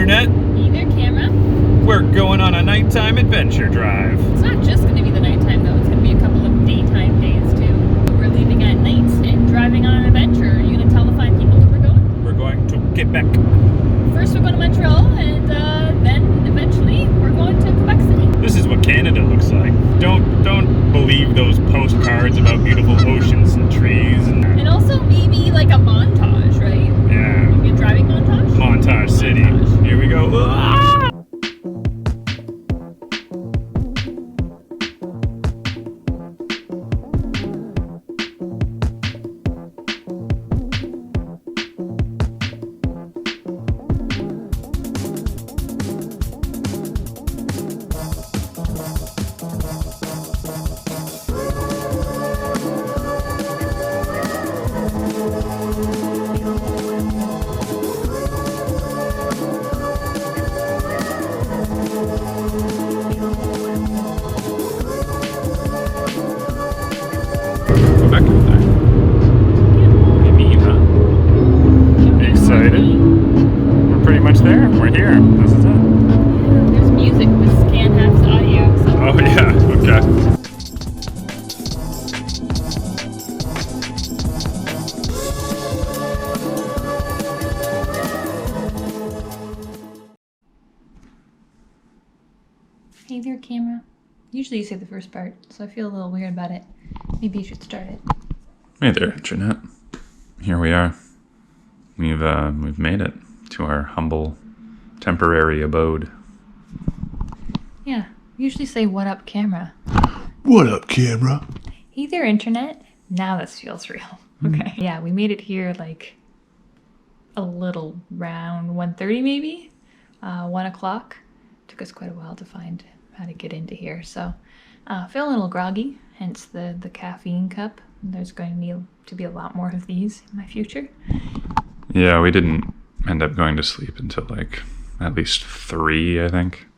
Internet. Hey there, camera. We're going on a nighttime adventure drive. It's not just going to be the nighttime, though. It's going to be a couple of daytime days, too. We're leaving at night and driving on an adventure. Are you going to tell the fine people where we're going? We're going to Quebec. First, we're going to Montreal, and then eventually we're going to Quebec City. This is what Canada looks like. Don't believe those postcards about beautiful oceans and trees And also maybe like a montage, right? yeah. Maybe a driving montage? Montage City. Montage. Here we go. Ah! Quebec up there. Maybe, huh? Excited? We're pretty much there. We're here. This is it. Yeah, there's music. This can't have audio. So. Oh yeah, okay. Hey there, camera. Usually you say the first part, so I feel a little weird about it. Maybe you should start it. Hey there, Internet. Here we are. We've made it to our humble, temporary abode. Yeah, usually say what up, camera. What up, camera? Hey there, internet. Now this feels real. Okay. Yeah, we made it here like a little round 1:30 maybe, 1 o'clock. Took us quite a while to find how to get into here. So feeling a little groggy, hence the caffeine cup. There's going to need to be a lot more of these in my future. Yeah, we didn't end up going to sleep until like at least 3, I think.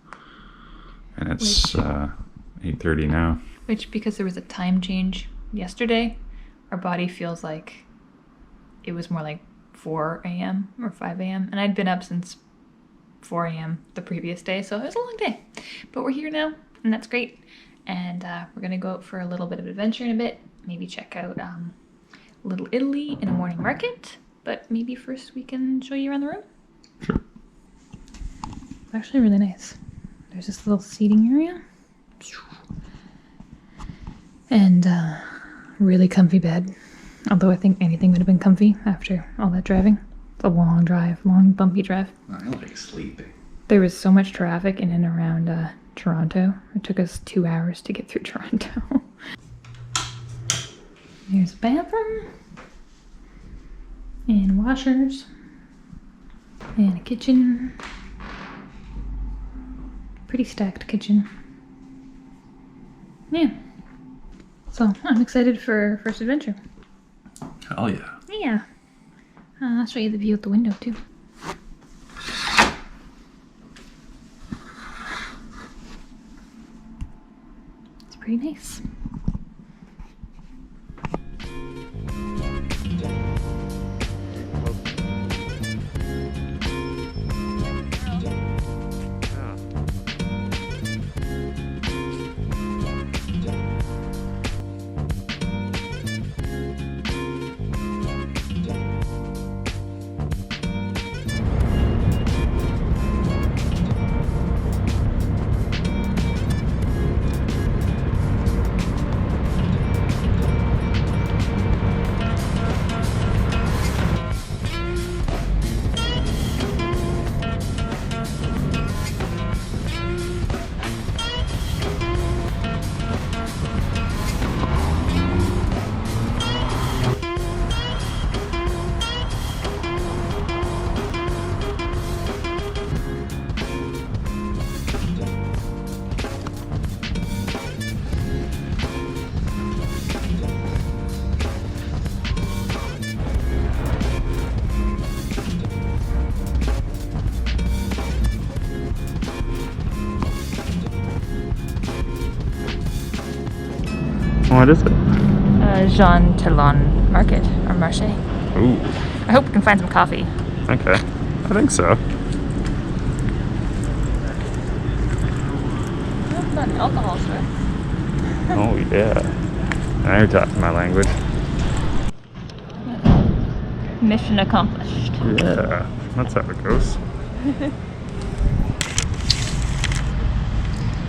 And it's 8:30 now. Which, because there was a time change yesterday, our body feels like it was more like 4 a.m. or 5 a.m. And I'd been up since 4 a.m. the previous day, so it was a long day. But we're here now, and that's great. And we're going to go out for a little bit of adventure in a bit. Maybe check out Little Italy and a morning market. But maybe first we can show you around the room. Sure. It's actually really nice. There's this little seating area. And really comfy bed. Although I think anything would have been comfy after all that driving. It's a long drive, long bumpy drive. I like sleeping. There was so much traffic in and around Toronto. It took us 2 hours to get through Toronto. There's a bathroom. And washers. And a kitchen. Pretty stacked kitchen. Yeah. So I'm excited for first adventure. Hell yeah. Yeah. I'll show you the view out the window too. It's pretty nice. What is it? Jean Talon Market, or Marché. Ooh, I hope we can find some coffee. okay. I think so. not an alcohol store. Oh yeah. Now you're talking my language. Mission accomplished. Yeah, that's how it goes.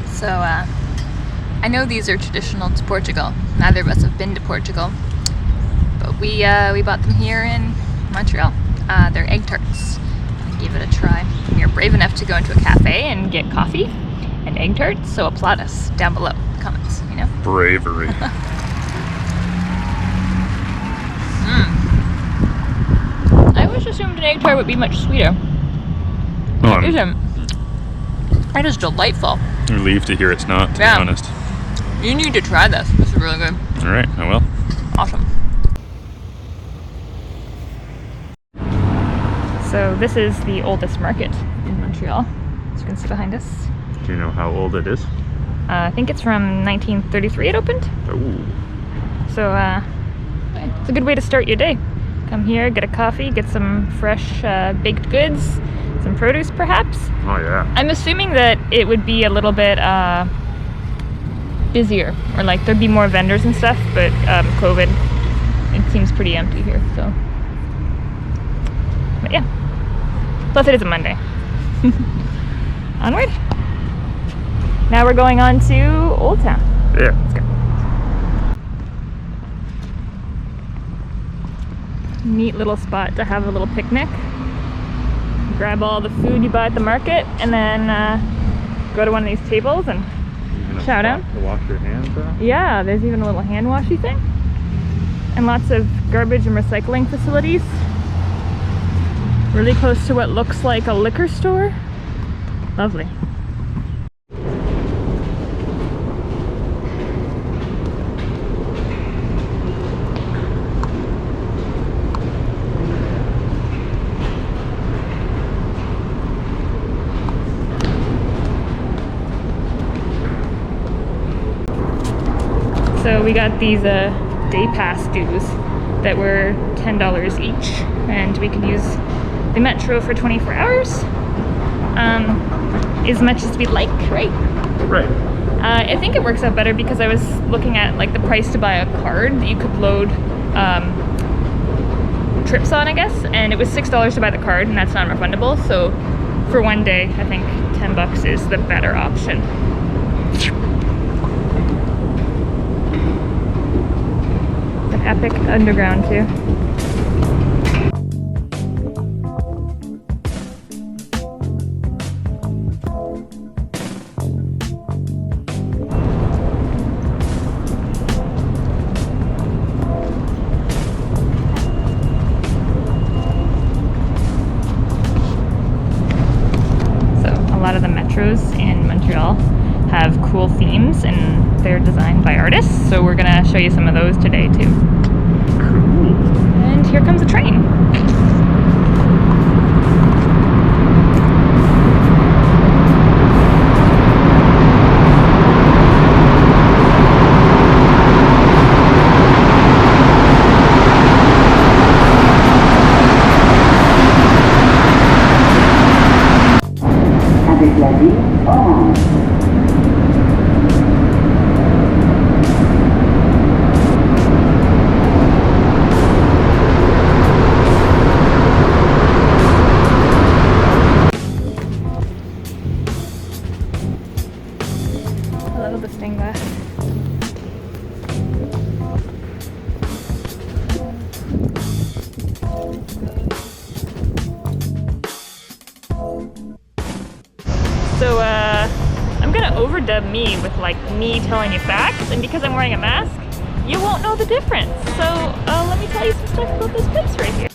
So, I know these are traditional to Portugal. Neither of us have been to Portugal, but we bought them here in Montreal. They're egg tarts. I gave it a try. We were brave enough to go into a cafe and get coffee and egg tarts, so applaud us down below in the comments, you know? Bravery. I always assumed an egg tart would be much sweeter. It isn't. It is delightful. I'm relieved to hear it's not, to be honest. You need to try this. This is really good. Alright, I will. Awesome. So this is the oldest market in Montreal, as you can see behind us. Do you know how old it is? I think it's from 1933 it opened. Ooh. So it's a good way to start your day. Come here, get a coffee, get some fresh baked goods, some produce perhaps. Oh yeah. I'm assuming that it would be a little bit busier, or like there'd be more vendors and stuff, but COVID, it seems pretty empty here, so. But yeah. Plus it is a Monday. Onward. Now we're going on to Old Town. Yeah. Let's go. Neat little spot to have a little picnic. Grab all the food you buy at the market, and then go to one of these tables and chow down. To wash your hands off? Yeah, there's even a little hand washy thing. And lots of garbage and recycling facilities. Really close to what looks like a liquor store. Lovely. So we got these day pass dues that were $10 each, and we could use the metro for 24 hours, as much as we'd like, right? Right. I think it works out better because I was looking at like the price to buy a card that you could load trips on, I guess, and it was $6 to buy the card, and that's non-refundable. So for one day, I think $10 is the better option. An epic underground too. Metros in Montreal have cool themes, and they're designed by artists, so we're gonna show you some of those today too. Cool. And here comes a train. Avec la ligne orange. Hello, the stained glass. So I'm gonna overdub me with like me telling you facts, and because I'm wearing a mask, you won't know the difference. So let me tell you some stuff about this place right here.